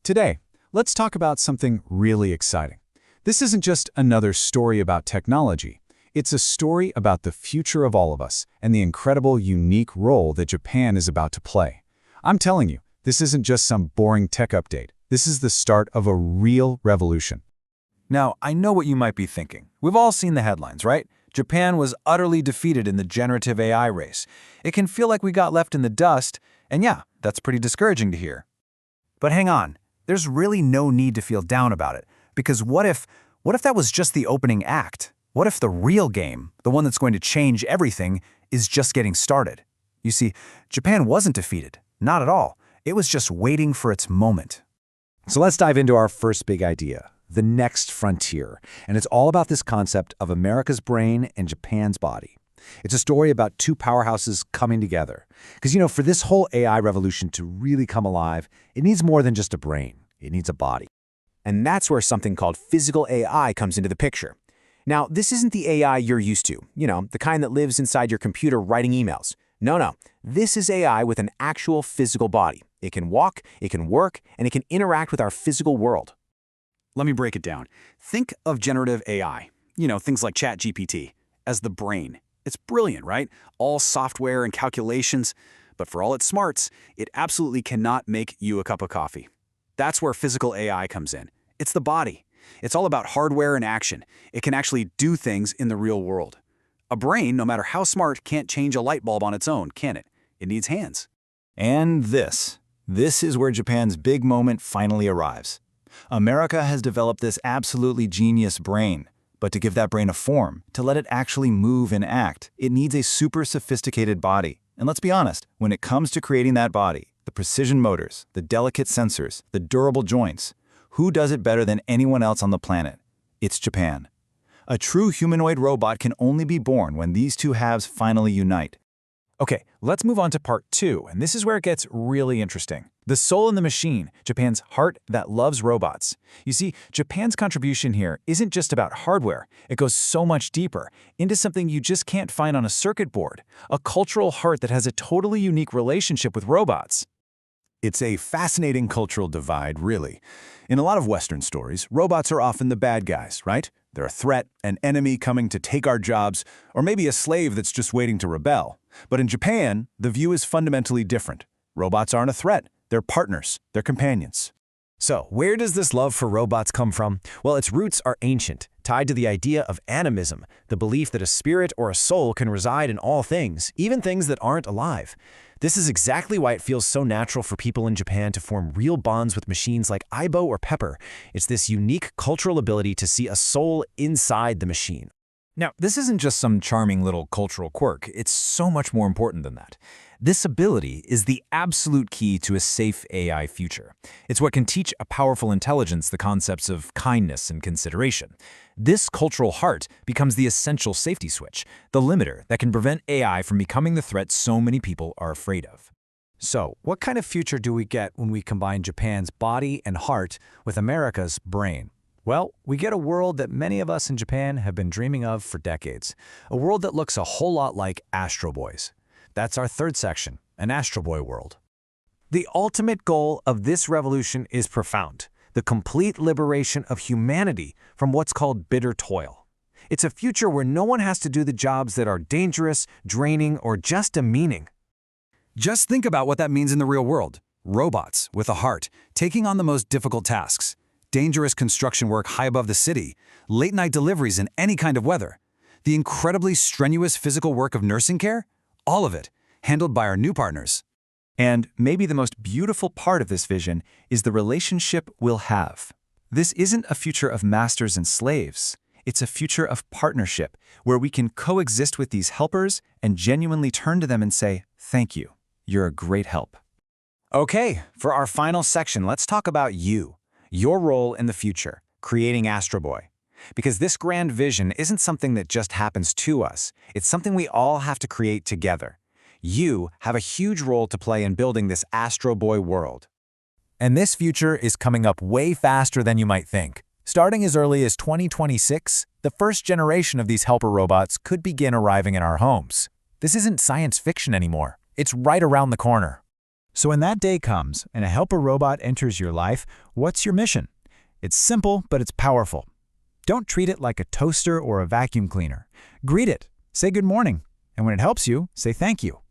Today, let's talk about something really exciting. This isn't just another story about technology. It's a story about the future of all of us and the incredible, unique role that Japan is about to play. I'm telling you, this isn't just some boring tech update. This is the start of a real revolution. Now, I know what you might be thinking. We've all seen the headlines, right? Japan was utterly defeated in the generative AI race. It can feel like we got left in the dust, and yeah, that's pretty discouraging to hear. But hang on, there's really no need to feel down about it, because what if that was just the opening act? What if the real game, the one that's going to change everything, is just getting started? You see, Japan wasn't defeated, not at all. It was just waiting for its moment. So let's dive into our first big idea, the next frontier. And it's all about this concept of America's brain and Japan's body. It's a story about two powerhouses coming together. Because, for this whole AI revolution to really come alive, it needs more than just a brain. It needs a body. And that's where something called physical AI comes into the picture. Now, this isn't the AI you're used to, the kind that lives inside your computer writing emails. No. This is AI with an actual physical body. It can walk, it can work, and it can interact with our physical world. Let me break it down. Think of generative AI, things like ChatGPT, as the brain. It's brilliant, right? All software and calculations, but for all its smarts, it absolutely cannot make you a cup of coffee. That's where physical AI comes in. It's the body. It's all about hardware and action. It can actually do things in the real world. A brain, no matter how smart, can't change a light bulb on its own, can it? It needs hands. And this is where Japan's big moment finally arrives. America has developed this absolutely genius brain. But to give that brain a form, to let it actually move and act, it needs a super sophisticated body. And let's be honest, when it comes to creating that body, the precision motors, the delicate sensors, the durable joints, who does it better than anyone else on the planet? It's Japan. A true humanoid robot can only be born when these two halves finally unite. Okay, let's move on to part 2, and this is where it gets really interesting. The soul in the machine, Japan's heart that loves robots. You see, Japan's contribution here isn't just about hardware. It goes so much deeper, into something you just can't find on a circuit board, a cultural heart that has a totally unique relationship with robots. It's a fascinating cultural divide, really. In a lot of Western stories, robots are often the bad guys, right? They're a threat, an enemy coming to take our jobs, or maybe a slave that's just waiting to rebel. But in Japan, the view is fundamentally different. Robots aren't a threat. They're partners. They're companions. So, where does this love for robots come from? Well, its roots are ancient, tied to the idea of animism, the belief that a spirit or a soul can reside in all things, even things that aren't alive. This is exactly why it feels so natural for people in Japan to form real bonds with machines like Aibo or Pepper. It's this unique cultural ability to see a soul inside the machine. Now, this isn't just some charming little cultural quirk. It's so much more important than that. This ability is the absolute key to a safe AI future. It's what can teach a powerful intelligence the concepts of kindness and consideration. This cultural heart becomes the essential safety switch, the limiter that can prevent AI from becoming the threat so many people are afraid of. So, what kind of future do we get when we combine Japan's body and heart with America's brain? Well, we get a world that many of us in Japan have been dreaming of for decades. A world that looks a whole lot like Astro Boys. That's our third section, an Astro Boy world. The ultimate goal of this revolution is profound: the complete liberation of humanity from what's called bitter toil. It's a future where no one has to do the jobs that are dangerous, draining, or just demeaning. Just think about what that means in the real world. Robots with a heart, taking on the most difficult tasks. Dangerous construction work high above the city, late-night deliveries in any kind of weather. The incredibly strenuous physical work of nursing care, all of it, handled by our new partners. And maybe the most beautiful part of this vision is the relationship we'll have. This isn't a future of masters and slaves. It's a future of partnership, where we can coexist with these helpers and genuinely turn to them and say, "Thank you. You're a great help." Okay, for our final section, let's talk about your role in the future, creating Astro Boy. Because this grand vision isn't something that just happens to us. It's something we all have to create together. You have a huge role to play in building this Astro Boy world. And this future is coming up way faster than you might think. Starting as early as 2026, the first generation of these helper robots could begin arriving in our homes. This isn't science fiction anymore. It's right around the corner. So when that day comes and a helper robot enters your life, what's your mission? It's simple, but it's powerful. Don't treat it like a toaster or a vacuum cleaner. Greet it, say good morning, and when it helps you, say thank you.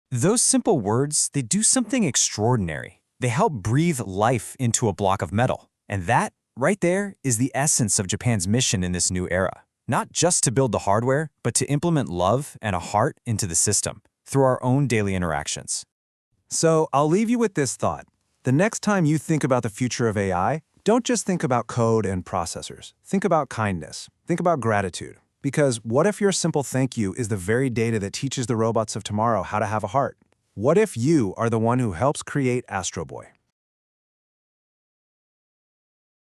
Those simple words, they do something extraordinary. They help breathe life into a block of metal. And that, right there, is the essence of Japan's mission in this new era. Not just to build the hardware, but to implement love and a heart into the system through our own daily interactions. So I'll leave you with this thought. The next time you think about the future of AI, don't just think about code and processors. Think about kindness. Think about gratitude. Because what if your simple thank you is the very data that teaches the robots of tomorrow how to have a heart? What if you are the one who helps create Astro Boy?